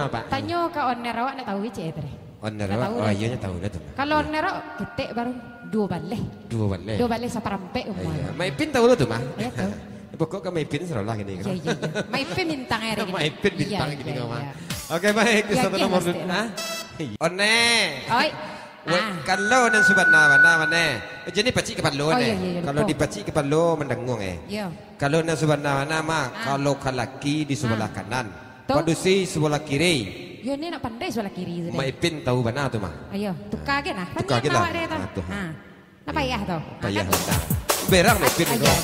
apa? Tanya ke owner awak nak tahu je tadi. Owner awak, oh iya nya tahu dah tu. Kalau owner awak ketik baru 2 balik. 2 balik. 2 balik seperempat umur. Maipin tahu lo tu mah. Ya tahu. Pokok ke Maipin selalu lah gini kan. Iya. Maipin bintang hari ini. Maipin bintang gini Iya, kau mah. iya. Oke baik, Ya, satu nomor pasti. dulu. One. Oi. Kalau dan subhanallah mana. Jadi pacik kepada lo Oh, ne. iya, Kalau dipacik kepada lo mendengung Iya. Kalau na subhanallah mah kalau kalaki di sebelah kanan, padusi sebelah kiri. Yo ni nak pandai sebelah kiri tu. Maipin tahu mana tu mah. Ayo, tukar ke nah. Tukar ke lah. Ha. Nak payah tu. Payah. Berang Maipin Ayo. kau.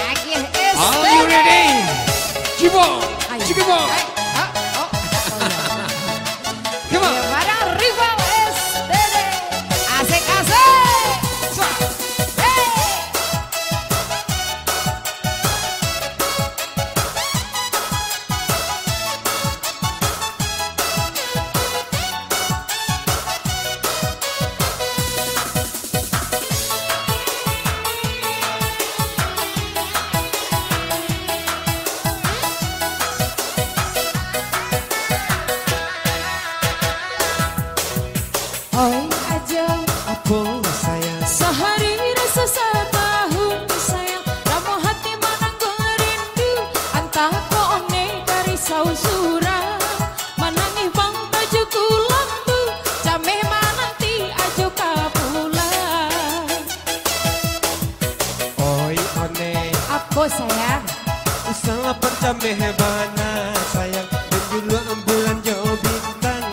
Lagi Are you ready? Cibo. Cibo. Come on. Para rival STD. Asik-asik. Oi aja Apa sayang? sehari rasa setahun sayang kamu hati menanggung rindu antah kau ne karisau surah menangis bang tajuku lampu jameh mananti ajo kapulang. Oi one. Apa sayang? Usah pencameh bana sayang. Dan dulu bulan jauh bintang.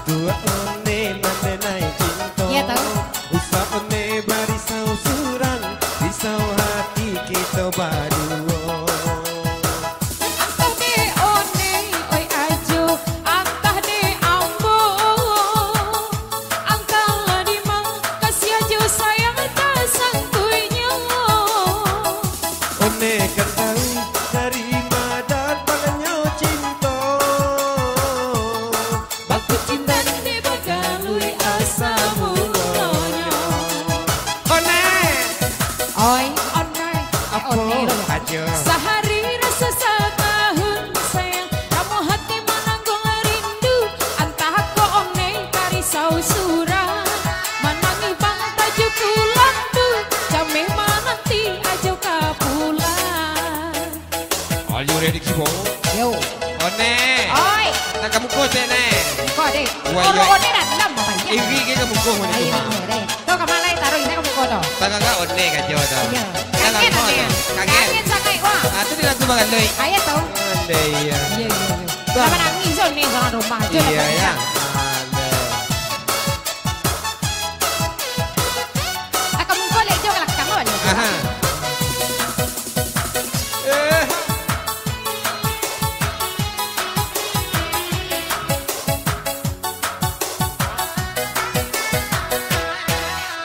Kedua one mendenai cinta. Iya tahu. Usah one barisau surang. Risau hati kita berdua. Antah de one oi ajo antah de ambo antah lah di mang kasih ajo sayang tak sangkuinya. One kan tahu dari mana datangnya cinta. Baku cinta di bagalui asa mulanya. One. Oi onai Apa aja? sehari rasa setahun sayang kamu hati menanggung rindu antah kau onai karisau surah menangi bang tajuku lampu jameh mananti ajo kapulang. Are you ready Cibo? Yo One. oi Nak kamu kau ne. kau deh Wah, orang iya. onai dah dalam apa ya? Iri ke kamu kau ni Ayo tu mah. deh tuh kemana taruh ini kamu kau tuh. Tengah kau one kan jo tu. Iya. Tengah Kaget kau ada. kaget. Kaget sangat wah. Ah tu dia tu makan lei. Ayah tahu. Andai ya. Iya. Kenapa nangis so nih sama rumah aja. Iya ya. Kamu kau lek jo kelak kamu balik. Aha. Eh.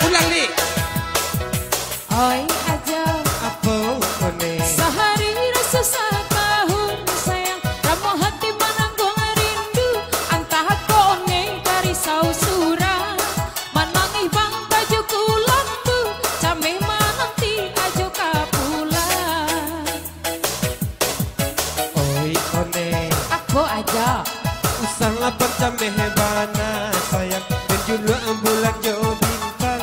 Ulang ni. Oi aja Apa one? sehari rasa setahun sayang kamu hati menanggung rindu antah kau ne karisau surah menangis bang tajuku lampu jameh mananti ajo kapulang. Oi one. Aku aja Usahlah percameh bana sayang. Dan juga bulan jauh bintang.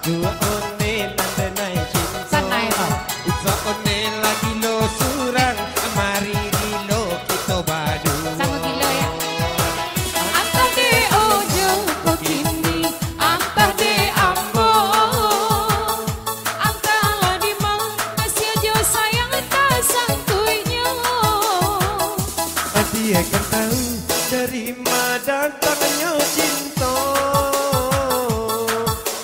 Dua one nandanai cinta. Sanai, Pak. Usah one lagi lo surang. Mari di lo kita berdua. sama gila ya. Antah di ujung kau kini, antah di ambo, antah lah di mang kasih aja sayang tak sangkuinya. Nanti akan tahu dari mana datangnya cinta.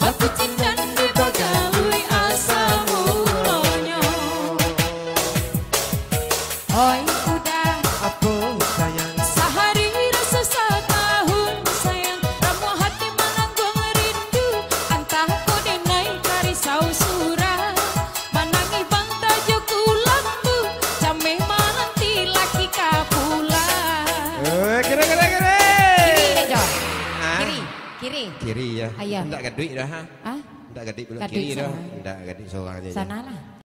Aku cinta di bagalui asa mulanya. Oi udah Apa sayang? sehari rasa setahun sayang kamu hati menanggung rindu antah ku denai karisau surah menangi bang tajuku lampu jameh mananti laki kapulang. Kira. Kiri deh Jo. Hah? Kiri. Kiri ya. Ayo. Ndak gaduit dah ha. Ah? Ndak gaduit belum Gaduit kiri dah. sana. Ndak gaduit seorang aja. Sana lah.